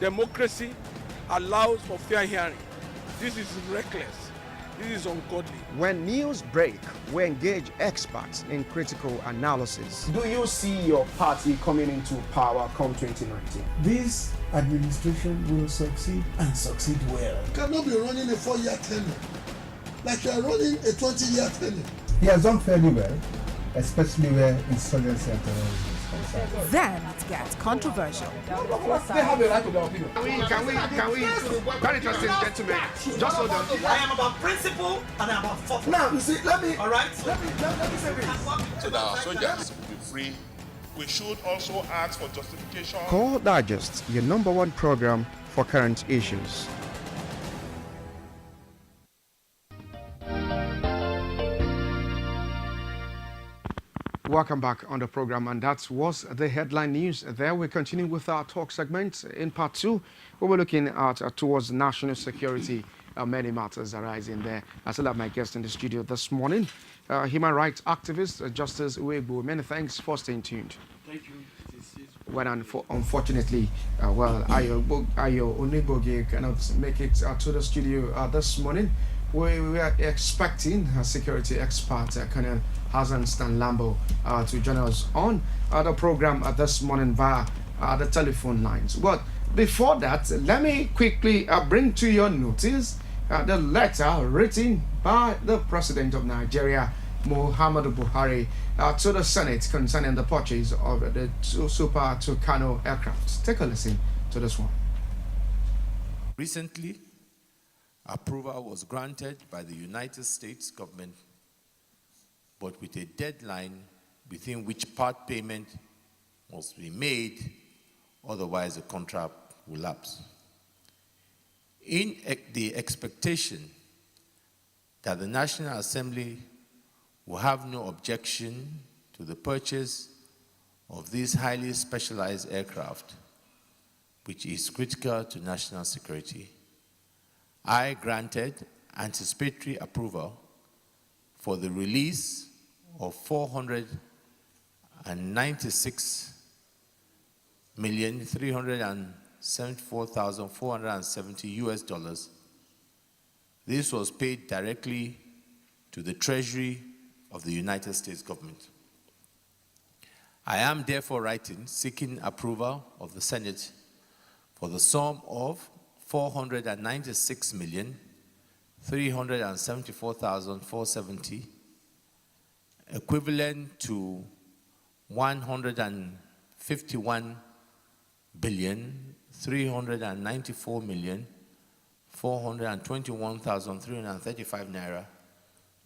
democracy allows for fair hearing. This is reckless. This is ungodly. When news break, we engage experts in critical analysis. Do you see your party coming into power come 2019? This administration will succeed and succeed well. You cannot be running a 4-year tenure like you are running a 20-year tenure. He has done fairly well, especially where insurgency and terrorism is concerned. Then it gets controversial. They have a right to their opinion. Can we, very interesting gentlemen, just hold on. I am about principle and I am about fortune. Now, you see, let me say this. So that our soldiers will be free. We should also ask for justification. Core Digest, your #1 program for current issues. Welcome back on the program, and that was the headline news. There we continue with our talk segment. In part 2, we were looking at towards national security, many matters arising there. I still have my guest in the studio this morning, human rights activist Justice Uwegbu. Many thanks for staying tuned. Thank you. Well, unfortunately, Ayo Oniboge cannot make it to the studio this morning. We were expecting a security expert, Colonel Stan-Labo, to join us on the program this morning via the telephone lines. But before that, let me quickly bring to your notice the letter written by the President of Nigeria, Muhammadu Buhari, to the Senate concerning the purchase of the Super Tucano aircraft. Take a listen to this one. Recently, approval was granted by the United States government, but with a deadline within which part payment must be made, otherwise the contract will lapse. In the expectation that the National Assembly will have no objection to the purchase of these highly specialized aircraft, which is critical to national security, I granted anticipatory approval for the release of $496,374,470 This was paid directly to the Treasury of the United States government. I am therefore writing seeking approval of the Senate for the sum of $496,374,470, equivalent to $151,394,421,335 naira,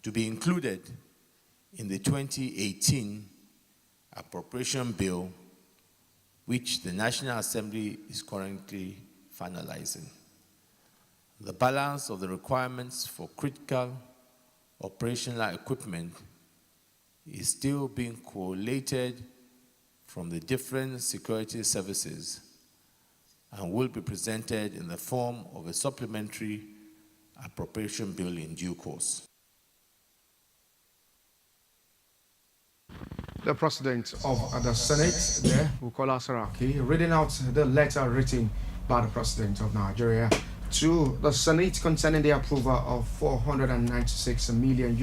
to be included in the 2018 appropriation bill, which the National Assembly is currently finalizing. The balance of the requirements for critical operational equipment is still being collated from the different security services and will be presented in the form of a supplementary appropriation bill in due course. The President of the Senate, there, Bukola Saraki, reading out the letter written by the President of Nigeria to the Senate concerning the approval of $496 million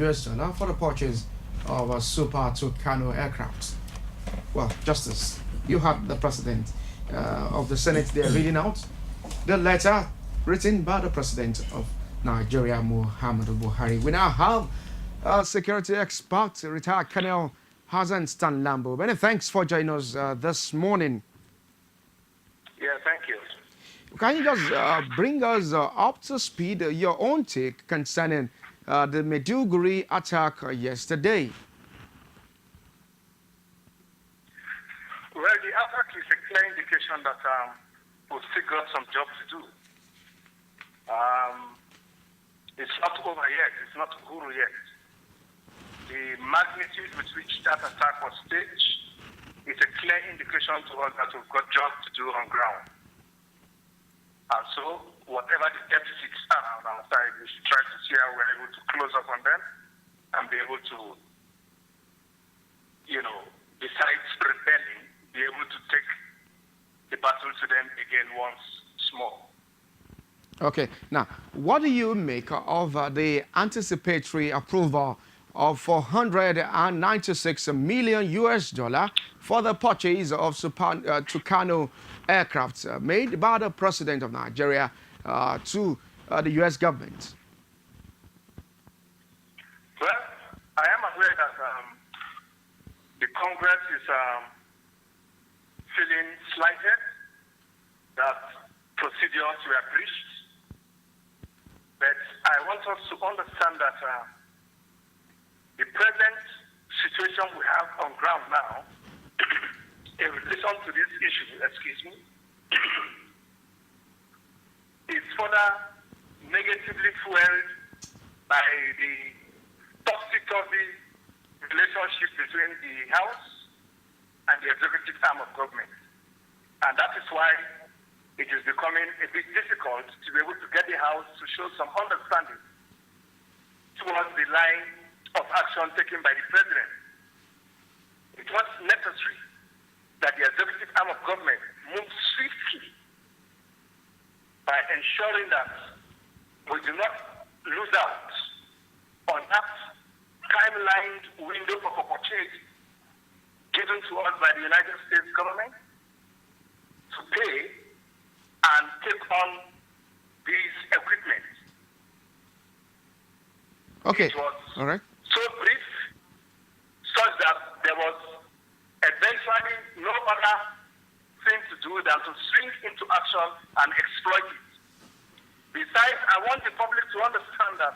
for the purchase of a Super Tucano aircraft. Well, Justice, you had the President of the Senate there reading out the letter written by the President of Nigeria, Muhammadu Buhari. We now have security expert, retired Colonel Stan-Labo. Many thanks for joining us this morning. Yeah, thank you. Can you just bring us up to speed your own take concerning the Maiduguri attack yesterday? Well, the attack is a clear indication that we've still got some job to do. It's not over yet. It's not guru yet. The magnitude with which that attack was staged is a clear indication to us that we've got job to do on ground. And so, whatever the deficits are on our side, we should try to see how we're able to close up on them and be able to, besides rebelling, be able to take the battle to them again once Okay, now, what do you make of the anticipatory approval of 496 million US dollar for the purchase of Tucano aircraft made by the President of Nigeria to the US government? Well, I am aware that the Congress is feeling slighted that procedures were breached. But I want us to understand that the present situation we have on ground now, in relation to this issue, is further negatively fueled by the topsy-turvy relationship between the House and the executive arm of government. And that is why it is becoming a bit difficult to be able to get the House to show some understanding towards the line of action taken by the President. It was necessary that the executive arm of government move swiftly by ensuring that we do not lose out on that timelined window of opportunity given to us by the United States government to pay and take on these equipment. Okay, It was all right. so brief, such that there was eventually no other thing to do than to swing into action and exploit it. Besides, I want the public to understand that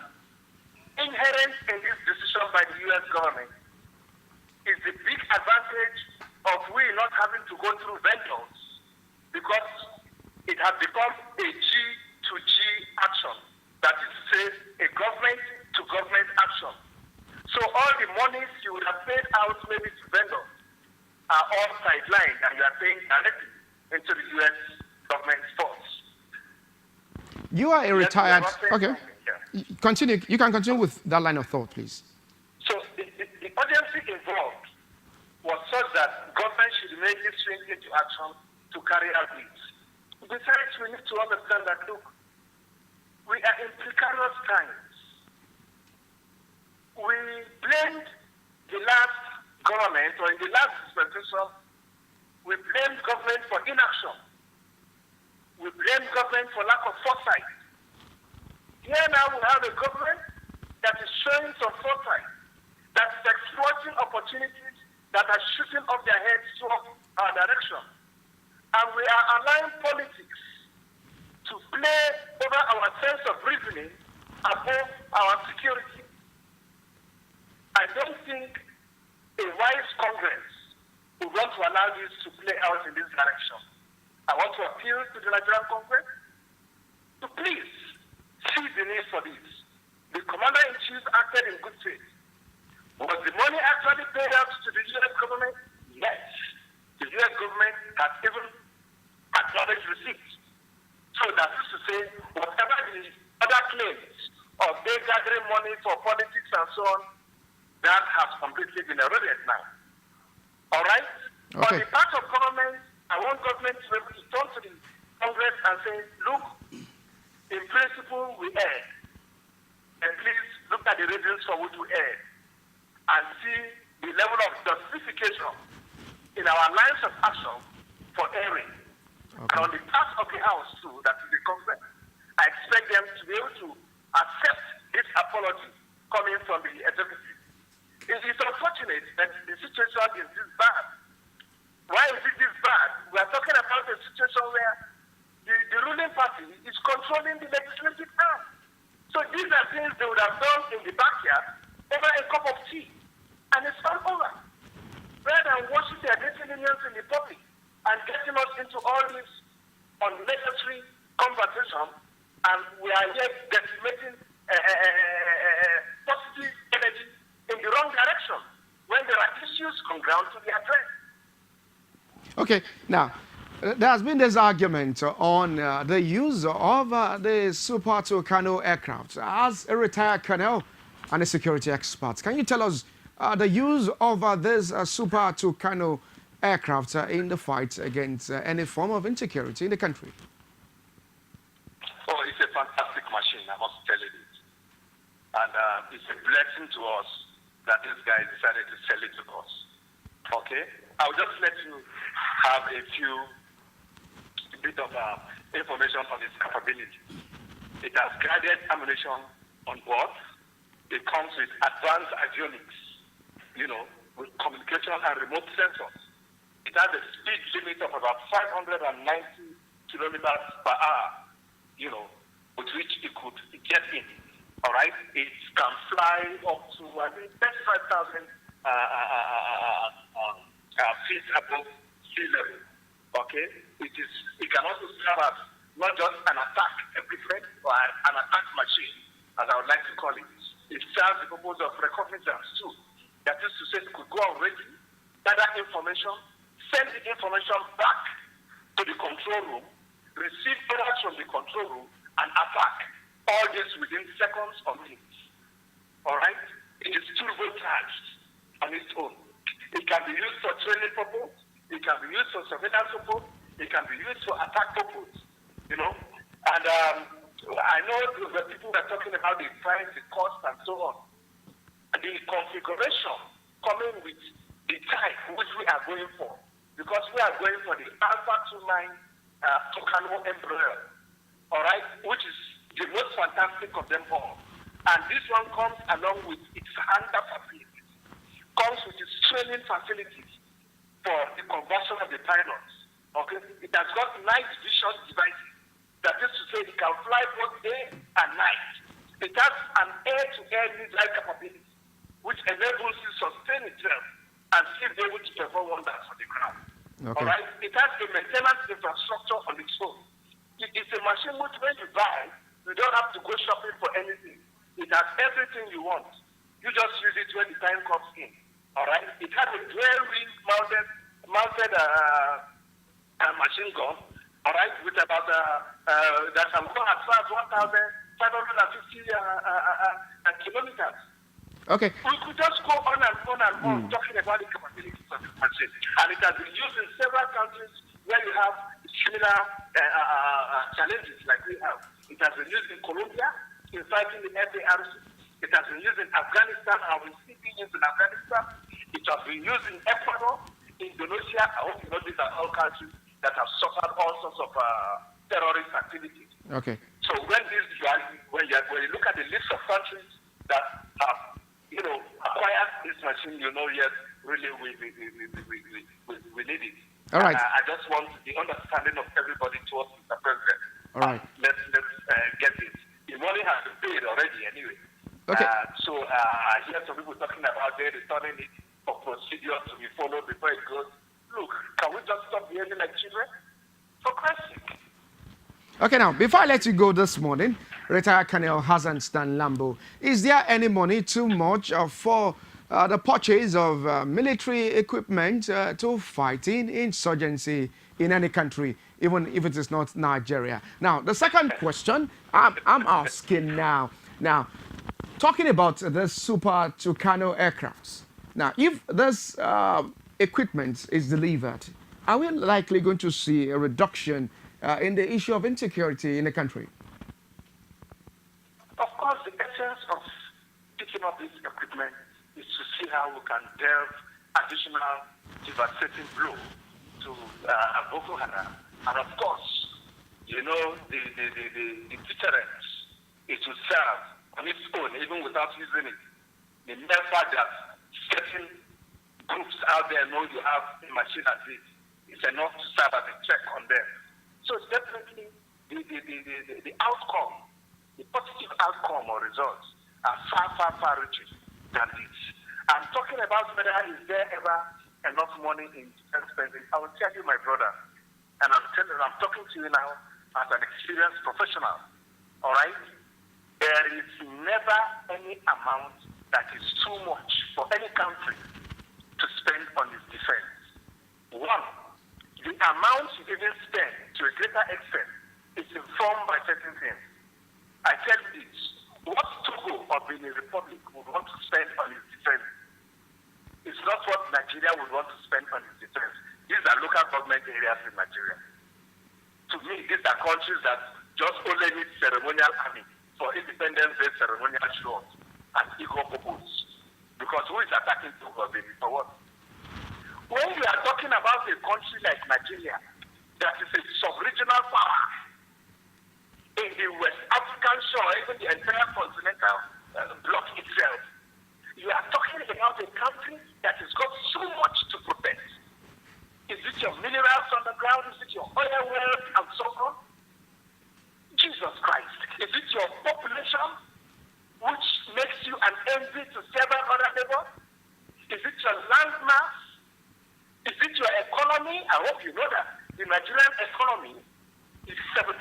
inherent in this decision by the U.S. government is the big advantage of we not having to go through vendors, because it has become a G2G action. That is to say, a government-to-government action. So all the monies you would have paid out maybe to vendors are all sidelined, and you are paying directly into the U.S. government stores. You are a retired. Okay, Yeah. continue. You can continue with that line of thought, please. So the urgency involved was such that government should immediately swing into action to carry out this. Besides, we need to understand that, look, we are in precarious times. We blamed the last government, or in the last dispensation, we blamed government for inaction. We blame government for lack of foresight. Here now we have a government that is showing some foresight, that is exploiting opportunities that are shooting off their heads towards our direction. And we are allowing politics to play over our sense of reasoning above our security. I don't think a wise Congress would want to allow this to play out in this direction. I want to appeal to the Nigerian Congress to please see the need for this. The Commander-in-Chief acted in good faith. Was the money actually paid out to the U.S. government? Yes. The U.S. government has even acknowledged receipt. So that is to say, whatever the other claims of they gathering money for politics and so on, that has completely been eroded now. All right? Okay. On the part of government, I want government to be able to turn to the Congress and say, look, in principle, we erred. And please look at the reasons for which we erred and see the level of justification in our lines of action for erring. Okay. And on the part of the House, too, that is the Congress, I expect them to be able to accept this apology coming from the executive. It is unfortunate that the situation is this bad. Why is it this bad? We are talking about a situation where the ruling party is controlling the legislative arm. So these are things they would have done in the backyard over a cup of tea. And it's all over. Rather than washing their dirty linen in the public and getting us into all this unnecessary conversation, and we are yet decimating positive energy in the wrong direction when there are issues on ground to be addressed. Okay, now, there has been this argument on the use of the Super Tucano aircraft. As a retired colonel and a security expert, can you tell us the use of this Super Tucano aircraft in the fight against any form of insecurity in the country? Oh, it's a guys decided to sell it to us. Okay? I'll just let you have a bit of information on its capability. It has guided ammunition on board. It comes with advanced avionics, with communication and remote sensors. It has a speed limit of about 590 kilometers per hour, with which it could get in. All right? It can fly up to, I think, 35,000 feet above sea level. Okay? It can also serve as not just an attack equipment or an attack machine, as I would like to call it. It serves the purpose of reconnaissance too. That is to say, it could go on radio, gather information, send the information back to the control room, receive orders from the control room, and attack. All this within seconds or minutes. All right? It is turbocharged on its own. It can be used for training purpose. It can be used for surveillance purpose. It can be used for attack purpose. And I know the people are talking about the price, the cost, and so on. The configuration coming with the type which we are going for, because we are going for the Alpha 29 Tucano embryo, all right, which is the most fantastic of them all. And this one comes along with its handler facilities, comes with its training facilities for the conversion of the pilots. Okay, it has got night vision devices. That is to say, it can fly both day and night. It has an air-to-air missile capability, which enables it to sustain itself and still be able to perform wonders on the ground. Okay. All right? It has a maintenance infrastructure on its own. It's a machine which, when you buy, you don't have to go shopping for anything. It has everything you want. You just use it when the time comes in. All right? It has a dual-wing mounted machine gun. All right, with about that can go as far as 1,550 kilometers. Okay. We could just go on and on and on talking about the capabilities of this machine. And it has been used in several countries where you have similar challenges like we have. It has been used in Colombia in fighting the FARC. It has been used in Afghanistan and will still be used in Afghanistan. It has been used in Ecuador, Indonesia. I hope you know these are all countries that have suffered all sorts of terrorist activities. Okay. So when you look at the list of countries that have, acquired this machine, yes, really we need it. All right. I just want the understanding of everybody towards Mr. President. All right. Let's get it. The money has been paid already anyway. Okay. So I hear some people talking about they returning it for procedures to be followed before it goes. Look, can we just stop behaving like children? For Christ's sake. Okay, now, before I let you go this morning, retired Colonel Hassan Stan-Labo, is there any money too much for the purchase of military equipment to fighting insurgency in any country, even if it is not Nigeria? Now, the second question I'm asking now, talking about the Super Tucano aircrafts. Now, if this equipment is delivered, are we likely going to see a reduction in the issue of insecurity in the country? Of course, the essence of picking up this equipment is to see how we can delve additional devastating blow to Boko Haram. And of course, the deterrence it will serve on its own, even without using it. The mere fact that certain groups out there know you have a machine as this is enough to serve as a check on them. So it's definitely the outcome, the positive outcome or results are far reaching than this. I'm talking about whether is there ever enough money in defense spending. I will tell you, my brother, and I'm talking to you now as an experienced professional. All right? There is never any amount that is too much for any country to spend on its defense. One, the amount you even spend to a greater extent is informed by certain things. I tell you this, what Togo or Benin Republic would want to spend on its defense is not what Nigeria would want to spend on its defense. These are local government areas in Nigeria. To me, these are countries that just only need ceremonial army for Independence Day ceremonial shows and equal purpose. Because who is attacking Togo, baby? For what? When we are talking about a country like Nigeria, that is a sub-regional power in the West African shore, even the entire continental bloc itself, you are talking about a country that has got so much to protect. Is it your minerals on the ground? Is it your oil wealth and so on? Jesus Christ. Is it your population which makes you an envy to several other neighbors? Is it your land mass? Is it your economy? I hope you know that the Nigerian economy is 79%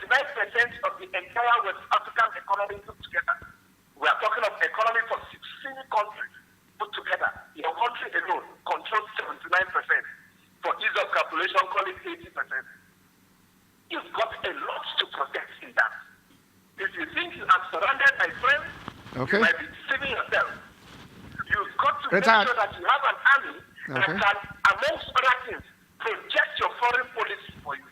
of the entire West African economy put together. We are talking of economy for 16 countries put together. Your country alone controls 79%. For ease of calculation, call it 80%. You've got a lot to protect in that. If you think you are surrounded by friends, you might be deceiving yourself. You've got to make sure that you have an army that can, amongst other things, project your foreign policy for you.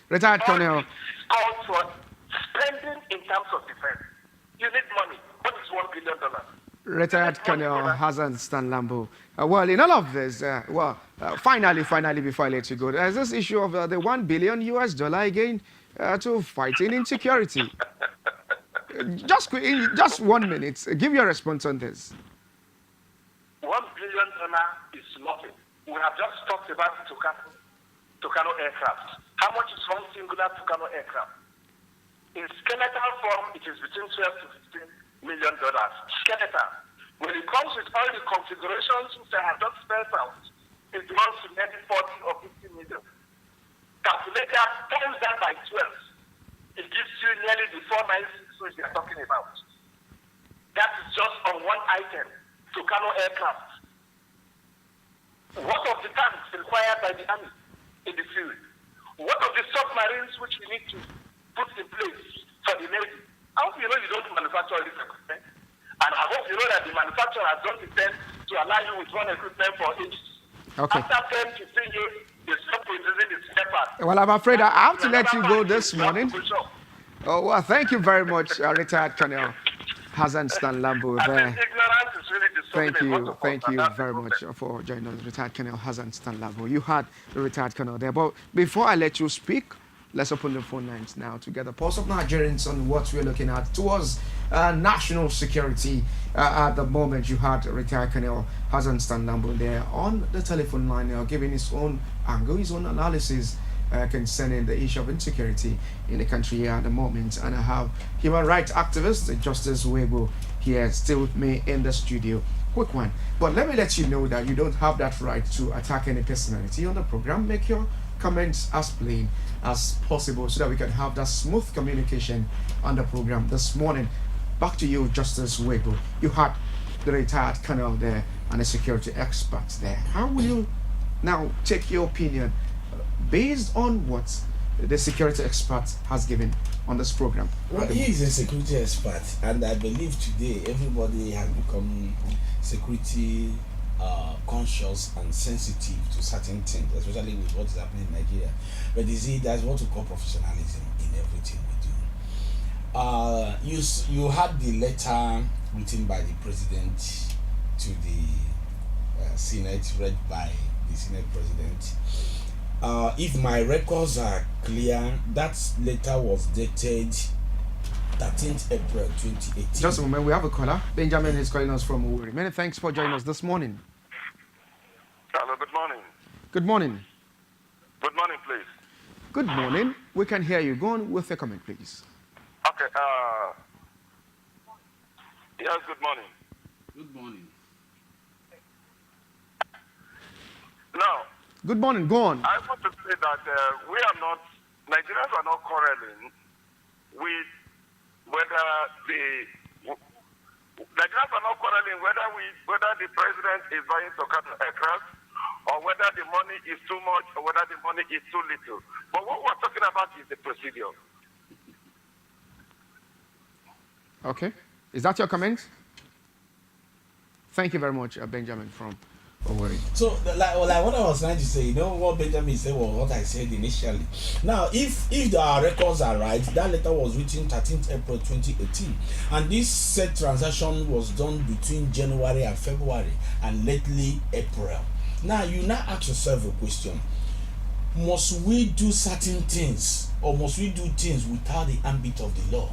Retired Colonel. Called for spending in terms of defense. You need money. What is $1 billion? Retired Colonel Hassan Stan-Labo. Well, in all of this, finally, before I let you go, there's this issue of the $1 billion again to fighting insecurity. Just 1 minute, give your response on this. $1 billion is nothing. We have just talked about Tucano aircraft. How much is one singular Tucano aircraft? In skeletal form, it is between $12 to $15 million. Skeletal. When it comes with all the configurations which I have just spelled out, it runs to maybe 40 or 50 million. Calculate that, times that by 12. It gives you nearly the 496 which they are talking about. That is just on one item, Tucano aircraft. What of the tanks required by the army in the field? What of the submarines which we need to put in place for the Navy? I hope you know you don't manufacture all this equipment. And I hope you know that the manufacturer has don't intend to allow you with one equipment for ages. Okay. After 10 to 15 years, they stop producing the spare parts. Well, I'm afraid I have to let you go this morning. Oh, well, thank you very much, Retired Colonel Hassan Stan-Labo there. Thank you very much for joining us, Retired Colonel Hassan Stan-Labo. You had the Retired Colonel there. But before I let you speak, let's open the phone lines now to get the pulse of Nigerians on what we're looking at towards national security. At the moment, you had Retired Colonel Hassan Stan-Labo there on the telephone line now, giving his own angle, his own analysis concerning the issue of insecurity in the country at the moment. And I have human rights activist Justice Webo here still with me in the studio. Quick one, but let me let you know that you don't have that right to attack any personality on the program. Make your comments as plain as possible so that we can have that smooth communication on the program this morning. Back to you, Justice Webo. You had the Retired Colonel there and a security expert there. How will you now take your opinion based on what the security expert has given on this program? Well, he is a security expert, and I believe today everybody has become security conscious and sensitive to certain things, especially with what is happening in Nigeria. But you see, that's what we call professionalism in everything we do. You had the letter written by the president to the Senate, read by the Senate president. If my records are clear, that letter was dated 13th April 2018. Just a moment, we have a caller. Benjamin is calling us from Uri. Many thanks for joining us this morning. Hello, good morning. Good morning. Good morning, please. Good morning. We can hear you. Go on with your comment, please. Okay, yes, good morning. Good morning. Now, good morning. Go on. I want to say that Nigerians are not quarreling with whether Nigerians are not quarreling whether the president is buying Tucano aircraft or whether the money is too much or whether the money is too little. But what we're talking about is the procedure. Okay. Is that your comment? Thank you very much, Benjamin from Worry. So, like what I was trying to say, you know what Benjamin said was what I said initially. Now, if our records are right, that letter was written 13th April 2018, and this said transaction was done between January and February, and lately April. Now, you now ask yourself a question: must we do certain things, or must we do things without the ambit of the law?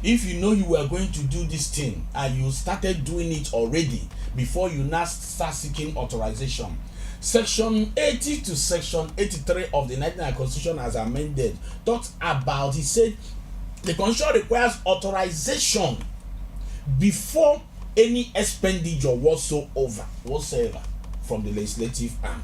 If you know you were going to do this thing and you started doing it already before you now start seeking authorization, section 80 to section 83 of the 1999 constitution as amended talks about, he said the constitution requires authorization before any expenditure whatsoever from the legislative arm.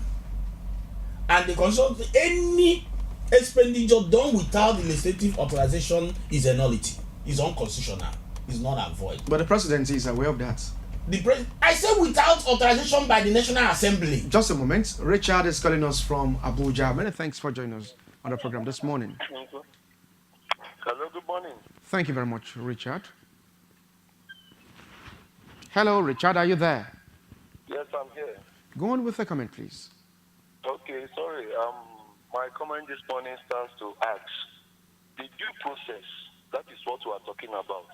And the constitution, any expenditure done without the legislative authorization is a nullity. Is unconstitutional. Is not a void. But the presidency is aware of that. I said without authorization by the National Assembly. Just a moment. Richard is calling us from Abuja. Many thanks for joining us on the program this morning. Hello, good morning. Thank you very much, Richard. Hello, Richard, are you there? Yes, I'm here. Go on with the comment, please. Okay, sorry. My comment this morning stands to ask the due process. That is what we are talking about.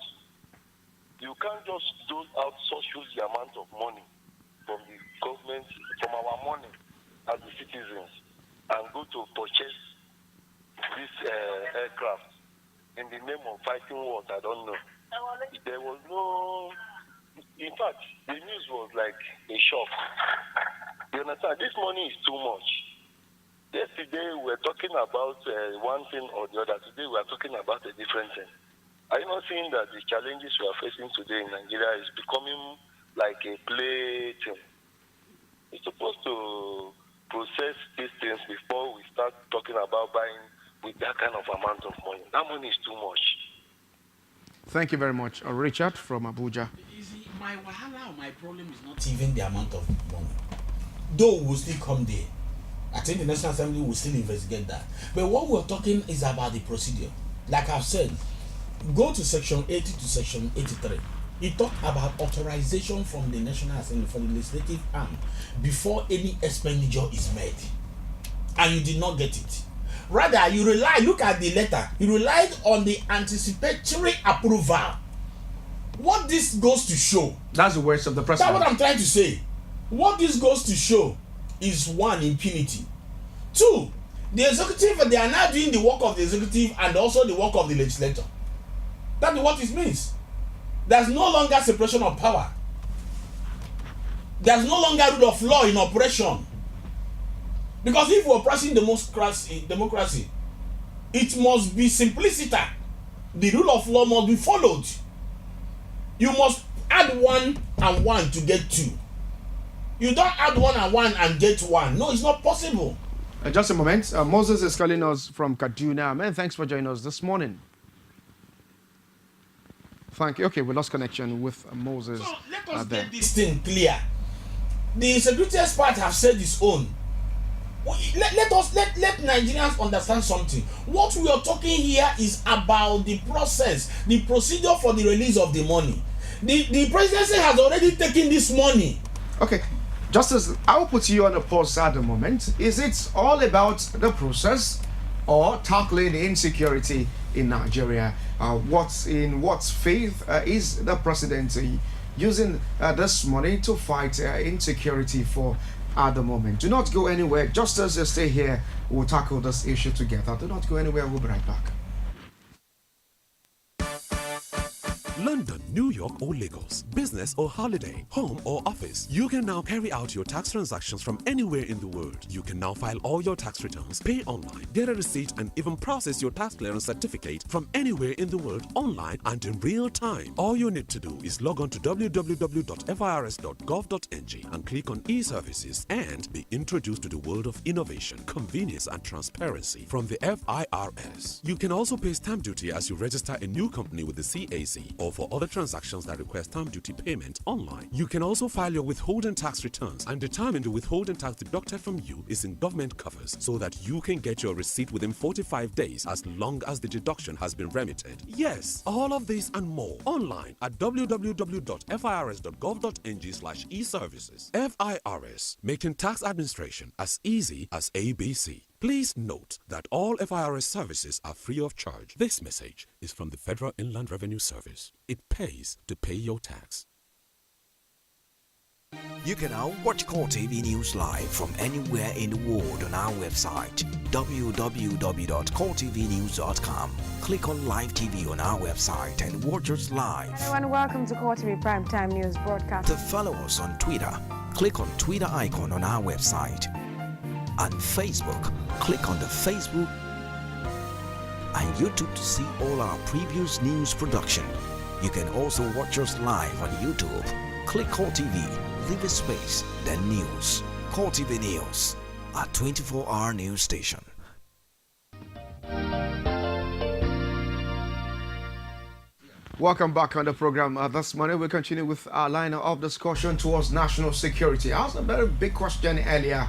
You can't just dole out such huge amount of money from the government, from our money as the citizens, and go to purchase this aircraft in the name of fighting wars. I don't know. There was no. In fact, the news was like a shock. You understand? This money is too much. Yesterday we were talking about one thing or the other. Today we are talking about a different thing. Are you not seeing that the challenges we are facing today in Nigeria is becoming like a play thing? We're supposed to process these things before we start talking about buying with that kind of amount of money. That money is too much. Thank you very much, Richard from Abuja. You see, my wahala, my problem is not even the amount of money. Though we'll still come there. I think the National Assembly will still investigate that. But what we're talking is about the procedure. Like I've said, go to section 80 to section 83. It talks about authorization from the National Assembly, from the legislative arm, before any expenditure is made. And you did not get it. Rather, you look at the letter, you relied on the anticipatory approval. What this goes to show. That's the words of the president. That's what I'm trying to say. What this goes to show is one, impunity. Two, the executive, they are now doing the work of the executive and also the work of the legislature. That's what it means. There's no longer separation of power. There's no longer rule of law in operation. Because if we're pressing democracy, it must be simplicity. The rule of law must be followed. You must add 1 and 1 to get 2. You don't add 1 and 1 and get 1. No, it's not possible. Just a moment. Moses is calling us from Kaduna. Man, thanks for joining us this morning. Thank you. Okay, we lost connection with Moses. So let us get this thing clear. The security experts have said its own. Let Nigerians understand something. What we are talking here is about the process, the procedure for the release of the money. The presidency has already taken this money. Okay, Justice, I will put you on a pause at the moment. Is it all about the process or tackling insecurity in Nigeria? What faith is the presidency using this money to fight insecurity for at the moment? Do not go anywhere. Justice, stay here. We'll tackle this issue together. Do not go anywhere. We'll be right back. London, New York or Lagos, business or holiday, home or office, you can now carry out your tax transactions from anywhere in the world. You can now file all your tax returns, pay online, get a receipt and even process your tax clearance certificate from anywhere in the world online and in real time. All you need to do is log on to www.firs.gov.ng and click on e-services and be introduced to the world of innovation, convenience and transparency from the FIRS. You can also pay stamp duty as you register a new company with the CAC or or for other transactions that require stamp duty payment online. You can also file your withholding tax returns and determine the withholding tax deducted from you is in government covers so that you can get your receipt within 45 days as long as the deduction has been remitted. Yes, all of this and more online at www.firs.gov.ng/e-services. FIRS, making tax administration as easy as ABC. Please note that all FIRS services are free of charge. This message is from the Federal Inland Revenue Service. It pays to pay your tax. You can now watch Core TV News live from anywhere in the world on our website www.coretvnews.com. Click on Live TV on our website and watch us live. Hello and welcome to Core TV Primetime News broadcast. To follow us on Twitter, click on Twitter icon on our website. And Facebook, click on the Facebook and YouTube to see all our previous news production. You can also watch us live on YouTube. Click Core TV, leave a space, then News. Core TV News, a 24-hour news station. Welcome back on the program. This morning we continue with our line of discussion towards national security. I asked a very big question earlier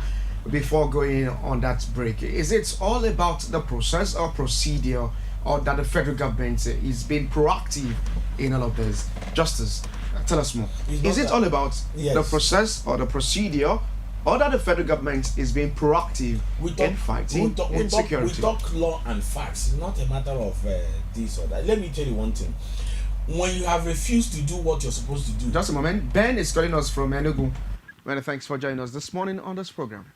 before going on that break. Is it all about the process or procedure, or that the federal government is being proactive in all of this? Justice, tell us more. Is it all about the process or the procedure, or that the federal government is being proactive in fighting insecurity? We talk law and facts. It's not a matter of this or that. Let me tell you one thing. When you have refused to do what you're supposed to do. Just a moment. Ben is calling us from Enugu. Many thanks for joining us this morning on this program.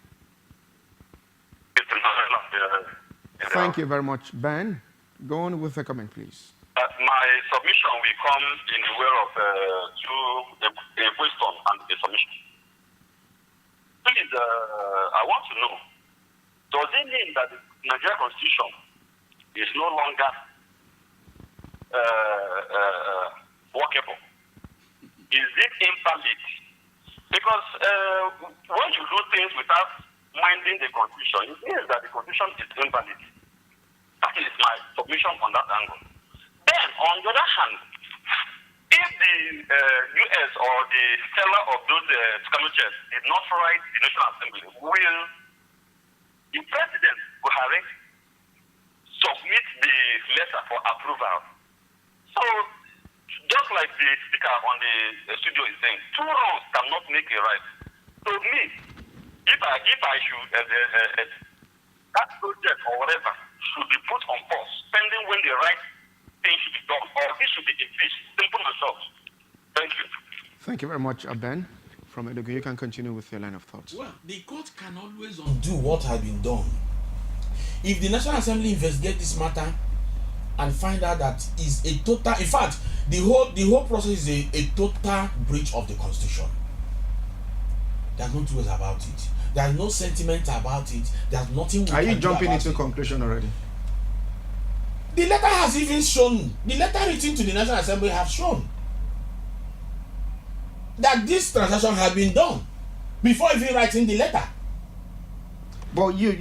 Thank you very much, Ben. Go on with the comment, please. My submission will come in the way of a question and a submission. Please, I want to know, does it mean that the Nigerian Constitution is no longer workable? Is it invalid? Because when you do things without minding the Constitution, it means that the Constitution is invalid. That is my submission on that angle. Then, on the other hand, if the U.S. or the seller of those scavengers did not write the National Assembly, will the President Buhari submit the letter for approval? So, just like the speaker on the studio is saying, two wrongs cannot make a right. So me, if I should, that project or whatever should be put on pause, pending when the right thing should be done, or this should be impeached. Simple and short. Thank you. Thank you very much, Ben. From Enugu, you can continue with your line of thoughts. Well, the court can always undo what has been done. If the National Assembly investigate this matter and find out that is a total, in fact, the whole process is a total breach of the Constitution. There's no two ways about it. There's no sentiment about it. There's nothing. Are you jumping into conclusion already? The letter has even shown. The letter written to the National Assembly has shown that this transaction had been done before even writing the letter. But you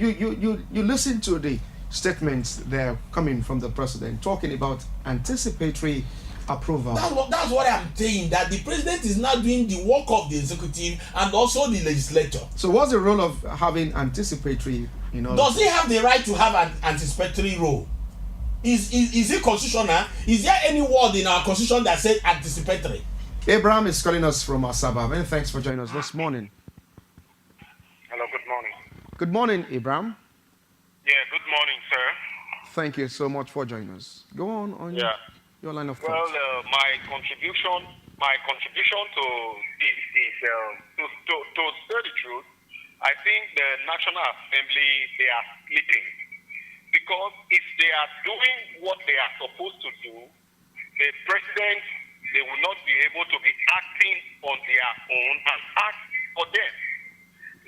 listen to the statements there coming from the president talking about anticipatory approval. That's what I'm saying, that the president is now doing the work of the executive and also the legislature. So what's the role of having anticipatory? Does he have the right to have an anticipatory role? Is it constitutional? Is there any word in our constitution that says anticipatory? Abraham is calling us from Asaba. Many thanks for joining us this morning. Hello, good morning. Good morning, Abraham. Yeah, good morning, sir. Thank you so much for joining us. Go on your line of thought. Well, my contribution to this is to tell the truth. I think the National Assembly, they are sleeping, because if they are doing what they are supposed to do, the president, they will not be able to be acting on their own and act for them.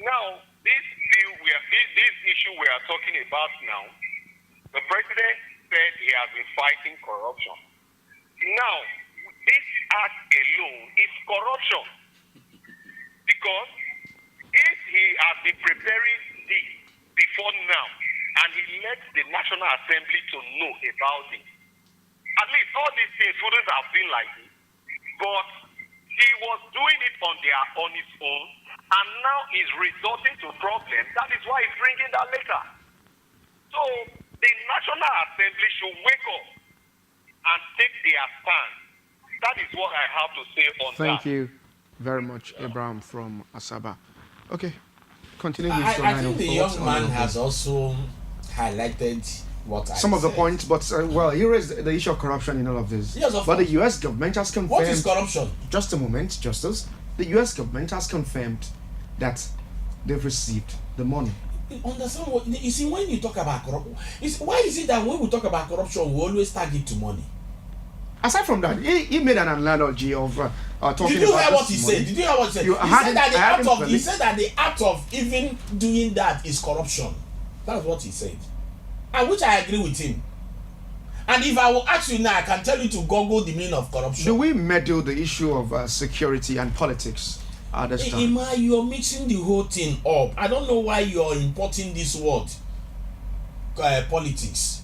Now, this issue we are talking about now, the president said he has been fighting corruption. Now, this act alone is corruption, because if he has been preparing this before now and he lets the National Assembly to know about it, at least all these things wouldn't have been like this. But he was doing it on his own, and now is resulting to problems. That is why he's bringing that letter. So the National Assembly should wake up and take their stand. That is what I have to say on that. Thank you very much, Abraham from Asaba. Okay, continue with your I line think of the thoughts young on man all of has this. also highlighted what I Some of the said. points, but well, here is the issue of corruption in all of this. Yes, of but the course. U.S. government has confirmed. What is corruption? Just a moment, Justice. The U.S. government has confirmed that they've received the money. Understand what you see when you talk about corruption? Why is it that when we talk about corruption, we always target to money? Aside from that, he made an analogy of talking Did you about hear what this he money. said? Did you hear what he said? You He had said it- that the I had act it of he fully. said that the act of even doing that is corruption. That's what he said, and which I agree with him. And if I will ask you now, I can tell you to Google the meaning of corruption. Do we meddle the issue of security and politics at this time? Ima, you are mixing the whole thing up. I don't know why you are importing this word, politics.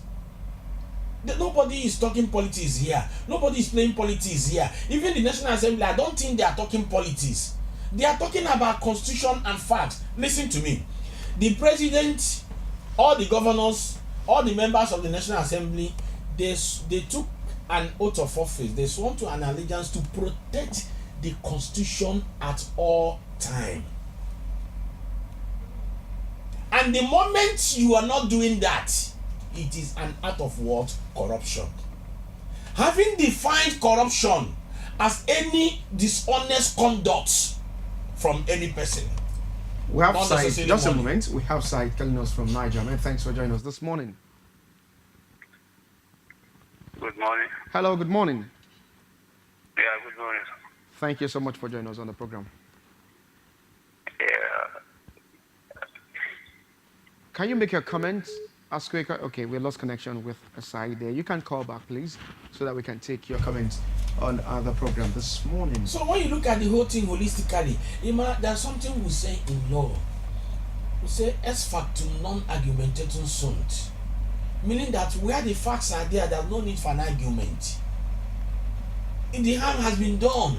Nobody is talking politics here. Nobody is playing politics here. Even the National Assembly, I don't think they are talking politics. They are talking about constitution and facts. Listen to me. The president, all the governors, all the members of the National Assembly, they took an oath of office. They sworn to an allegiance to protect the constitution at all time. And the moment you are not doing that, it is an act of what? Corruption. Having defined corruption as any dishonest conduct from any person. We have Not Said, necessarily just a money. moment, we have Said calling us from Niger. Man, thanks for joining us this morning. Good morning. Hello, good morning. Yeah, good morning. Thank you so much for joining us on the program. Yeah. Can you make your comments as quick? Okay, we lost connection with Said there. You can call back, please, so that we can take your comments on the program this morning. So when you look at the whole thing holistically, Ima, there's something we say in law. We say ex factum non argumentatum sunt. Meaning that where the facts are there, there's no need for an argument. The harm has been done.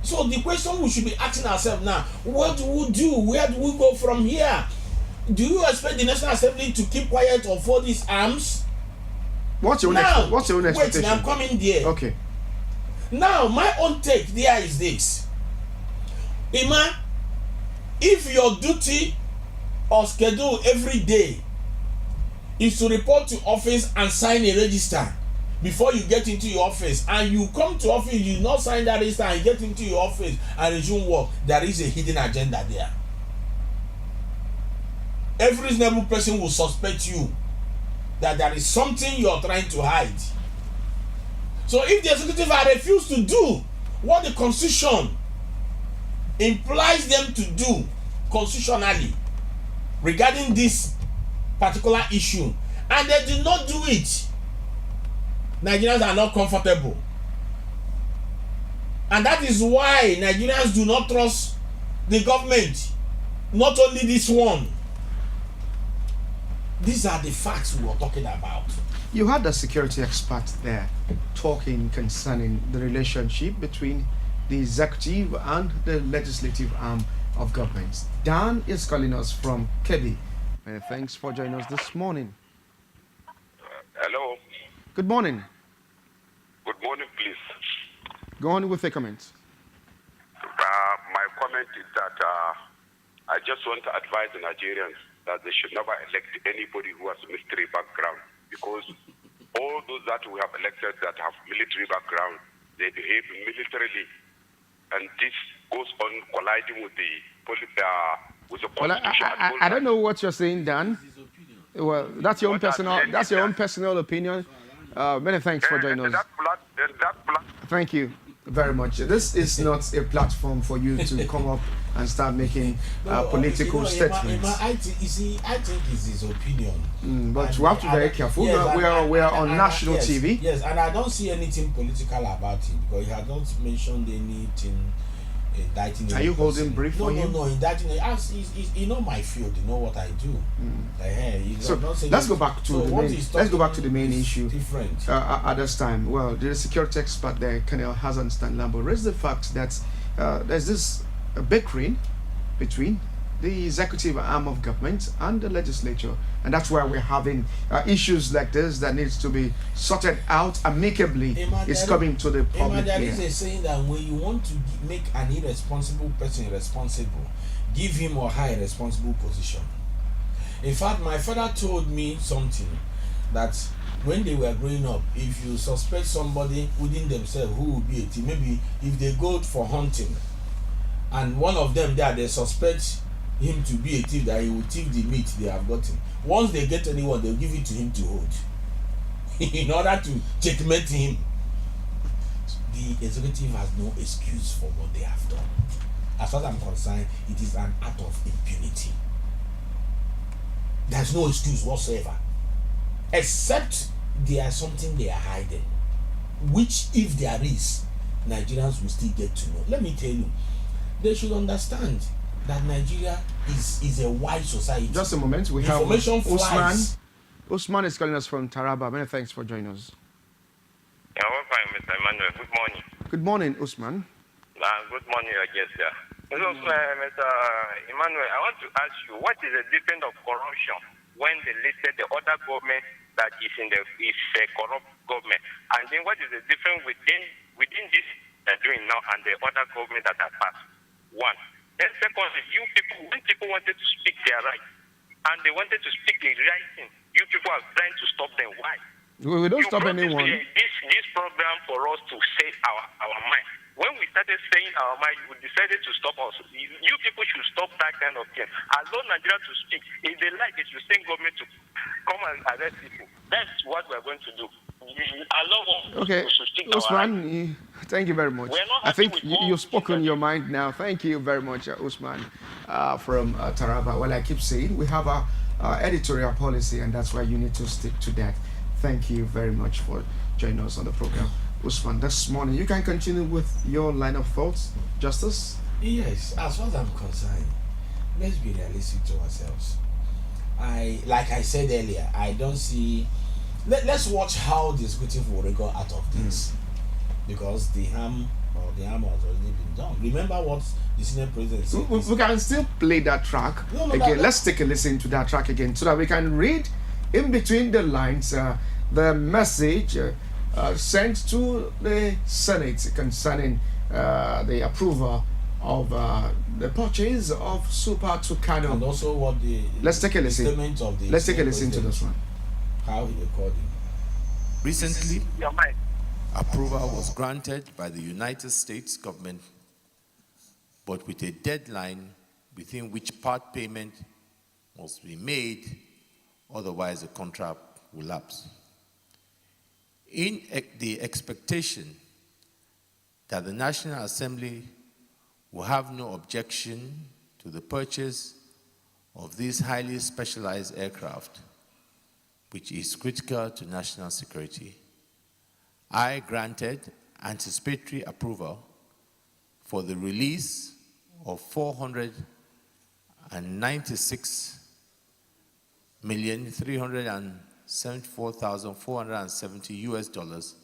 So the question we should be asking ourselves now, what do we do? Where do we go from here? Do you expect the National Assembly to keep quiet or fold these arms? What's your now, what's your own expectation? Wait, I'm coming there. Okay. Now, my own take there is this. Ima, if your duty or schedule every day is to report to office and sign a register before you get into your office, and you come to office, you not sign that register and get into your office and resume work, there is a hidden agenda there. Every reasonable person will suspect you that there is something you are trying to hide. So if the executive are refused to do what the constitution implies them to do constitutionally regarding this particular issue, and they do not do it, Nigerians are not comfortable. And that is why Nigerians do not trust the government. Not only this one. These are the facts we are talking about. You had the security expert there talking concerning the relationship between the executive and the legislative arm of government. Dan is calling us from Kebbi. Thanks for joining us this morning. Hello. Good morning. Good morning, please. Go on with a comment. My comment is that I just want to advise the Nigerians that they should never elect anybody who has military background, because all those that we have elected that have military background, they behave militarily, and this goes on colliding with the Well, I don't know what you're saying, Dan. Well, that's your own personal opinion. Many thanks for joining us. Thank you very much. This is not a platform for you to come up and start making political statements. I think it's his opinion. But and we have to be very careful. Yes, we are on national TV. Yes, and I don't see anything political about it, because he has not mentioned anything indicting. Are you holding brief for him? No, indicting. You know my field. You know what I do. So let's go back to the main issue. Different. At this time, well, the security expert there, Colonel Hassan Stan-Labo, raised the fact that there's this bickering between the executive arm of government and the legislature, and that's why we're having issues like this that needs to be sorted out amicably. It's coming to the public. There is a saying that when you want to make an irresponsible person responsible, give him or her a responsible position. In fact, my father told me something that when they were growing up, if you suspect somebody within themselves who will be a thief, maybe if they go for hunting and one of them there, they suspect him to be a thief, that he will thief the meat they have gotten. Once they get anyone, they'll give it to him to hold in order to checkmate him. The executive has no excuse for what they have done. As far as I'm concerned, it is an act of impunity. There's no excuse whatsoever, except there is something they are hiding, which, if there is, Nigerians will still get to know. Let me tell you, they should understand that Nigeria is a wide society. Just a moment, we have Usman. Usman is calling us from Taraba. Many thanks for joining us. Yeah, welcome, Mr. Emmanuel. Good morning. Good morning, Usman. Good morning, I guess, yeah. So, Mr. Emmanuel, I want to ask you, what is the difference of corruption when they listed the other government that is a corrupt government, and then what is the difference within this they're doing now and the other government that are passed? One. Then secondly, when people wanted to speak their right, and they wanted to speak the right thing, you people are trying to stop them. Why? We don't stop anyone. This program for us to say our mind. When we started saying our mind, we decided to stop us. You people should stop that kind of thing. Allow Nigeria to speak. If they like, they should send government to come and arrest people. That's what we're going to do. Okay, Usman, thank you very much. I think you've spoken your mind now. Thank you very much, Usman, from Taraba. Well, I keep saying we have our editorial policy, and that's why you need to stick to that. Thank you very much for joining us on the program, Usman. This morning, you can continue with your line of thoughts, Justice. Yes, as far as I'm concerned, let's be realistic to ourselves. Like I said earlier, I don't see. Let's watch how the executive will go out of this, because the harm has already been done. Remember what the senior president said. We can still play that track again. Let's take a listen to that track again so that we can read in between the lines the message sent to the Senate concerning the approval of the purchase of Super Tucano. And also what the let's take a listen. Let's take a listen to this one. How he recorded. Recently, approval was granted by the United States government, but with a deadline within which part payment must be made, otherwise the contract will lapse. In the expectation that the National Assembly will have no objection to the purchase of these highly specialized aircraft, which is critical to national security, I granted anticipatory approval for the release of $496,374,470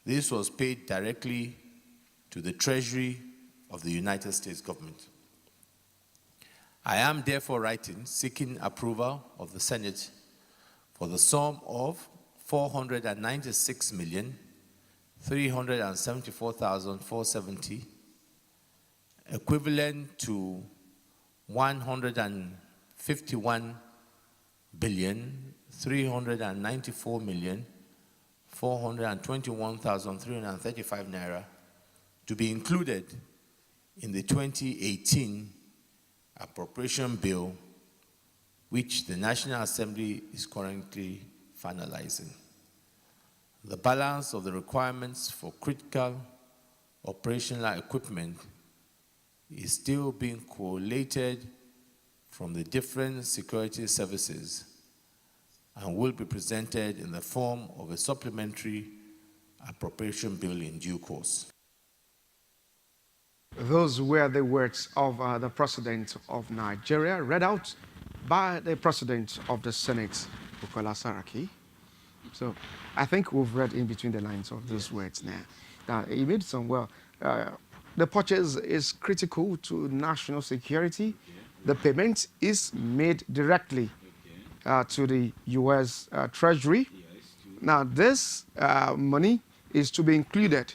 This was paid directly to the Treasury of the United States government. I am therefore writing seeking approval of the Senate for the sum of $496,374,470, equivalent to $151,394,421,335 naira, to be included in the 2018 appropriation bill, which the National Assembly is currently finalizing. The balance of the requirements for critical operational equipment is still being collated from the different security services and will be presented in the form of a supplementary appropriation bill in due course. Those were the words of the President of Nigeria, read out by the President of the Senate, Bukola Saraki. So I think we've read in between the lines of those words now. Now, he made some, the purchase is critical to national security. The payment is made directly to the U.S. Treasury. Now, this money is to be included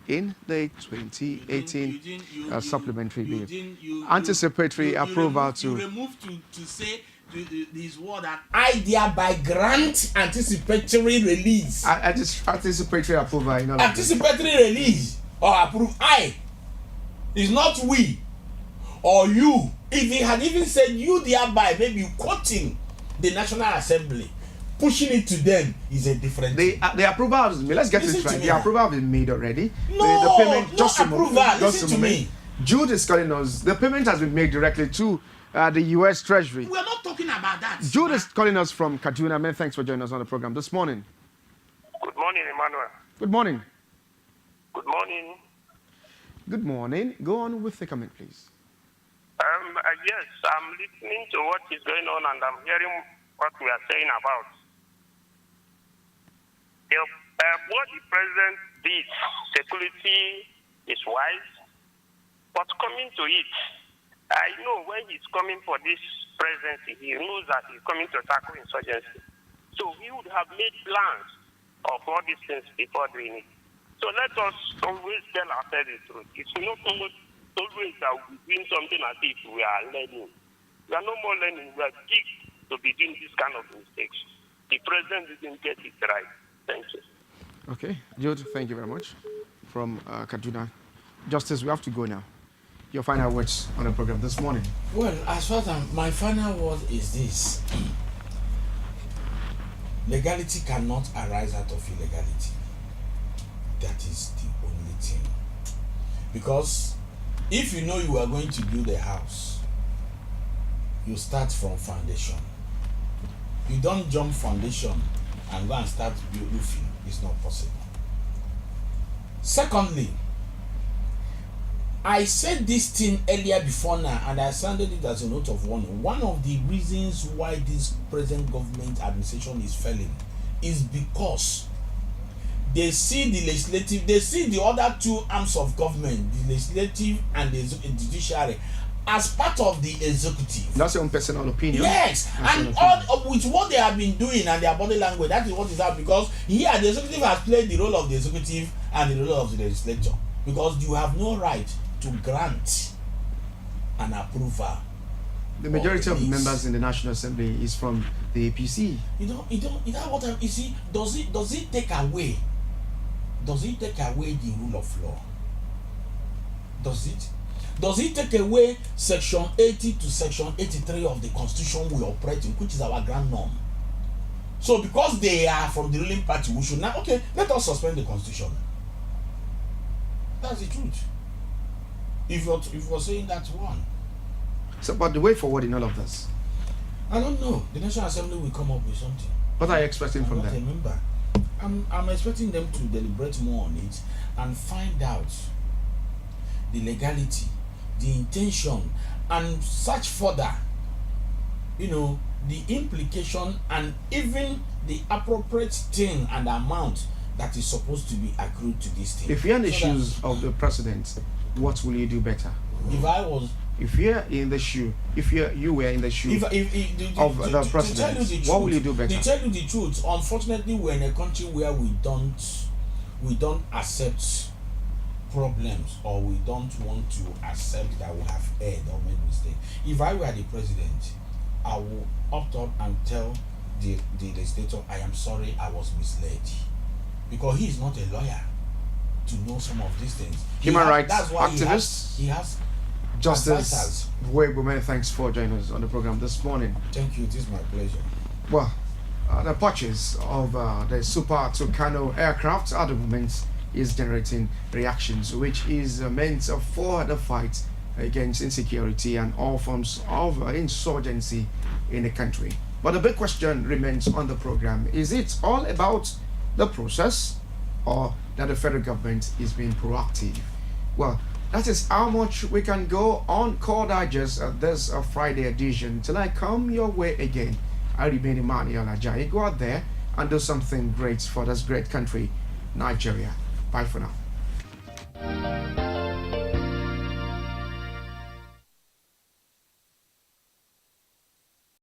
in the 2018 supplementary bill. Anticipatory approval You remove to say this word that I thereby grant anticipatory release. Anticipatory approval. Anticipatory release or approve. I. It's not we or you. If he had even said you thereby, maybe quoting the National Assembly, pushing it to them is a different thing. The approval has been, let's get this right. The approval has been made already. No, the payment, just approval. Listen to me. Jude is calling us. The payment has been made directly to the U.S. Treasury. We're not talking about that. Jude is calling us from Kaduna. Many thanks for joining us on the program this morning. Good morning, Emmanuel. Good morning. Good morning. Good morning. Go on with the comment, please. Yes, I'm listening to what is going on and I'm hearing what we are saying about. What the president did, security is wise, but coming to it, I know when he's coming for this presidency, he knows that he's coming to tackle insurgency. So he would have made plans of all these things before doing it. So let us always tell ourselves the truth. It's not always that we're doing something as if we are learning. We are no more learning. We are geeked to be doing this kind of mistakes. The president didn't get it right. Thank you. Okay, Jude, thank you very much. From Kaduna. Justice, we have to go now. Your final words on the program this morning. Well, as far as my final word is this. Legality cannot arise out of illegality. That is the only thing. Because if you know you are going to build a house, you start from foundation. You don't jump foundation and go and start roofing. It's not possible. Secondly, I said this thing earlier before now, and I sounded it as a note of warning. One of the reasons why this present government administration is failing is because they see the legislative, they see the other two arms of government, the legislative and the judiciary, as part of the executive. That's your own personal opinion. Yes, and all with what they have been doing and their body language, that is what is happening. Because here the executive has played the role of the executive and the role of the legislature. Because you have no right to grant an approval. The majority of members in the National Assembly is from the APC. You know what you see? Does it take away the rule of law? Does it take away section 80 to section 83 of the constitution we operate in, which is our grand norm? So because they are from the ruling party, we should now, okay, let us suspend the constitution. That's the truth. If you're saying that one. So, but the way forward in all of this? I don't know. The National Assembly will come up with something. What are you expecting from them? Remember, I'm expecting them to deliberate more on it and find out the legality, the intention, and search further, the implication and even the appropriate thing and amount that is supposed to be accrued to this thing. If you're in the shoes of the president, what will you do better? If you're in the shoe, you were in the shoe of the president, what will you do better? To tell you the truth, unfortunately, we're in a country where we don't accept problems, or we don't want to accept that we have erred or made mistake. If I were the president, I will opt out and tell the legislator, I am sorry, I was misled, because he is not a lawyer to know some of these things. Human rights activists. He has Justice Wegbume, thanks for joining us on the program this morning. Thank you, it is my pleasure. Well, the purchase of the Super Tucano aircraft at the moment is generating reactions, which is meant for the fight against insecurity and all forms of insurgency in the country. But the big question remains on the program: is it all about the process, or that the federal government is being proactive? Well, That is how much we can go on Core Digest this Friday edition. Till I come your way again, I remain Emmanuel Ajayi. Go out there and do something great for this great country, Nigeria. Bye for now.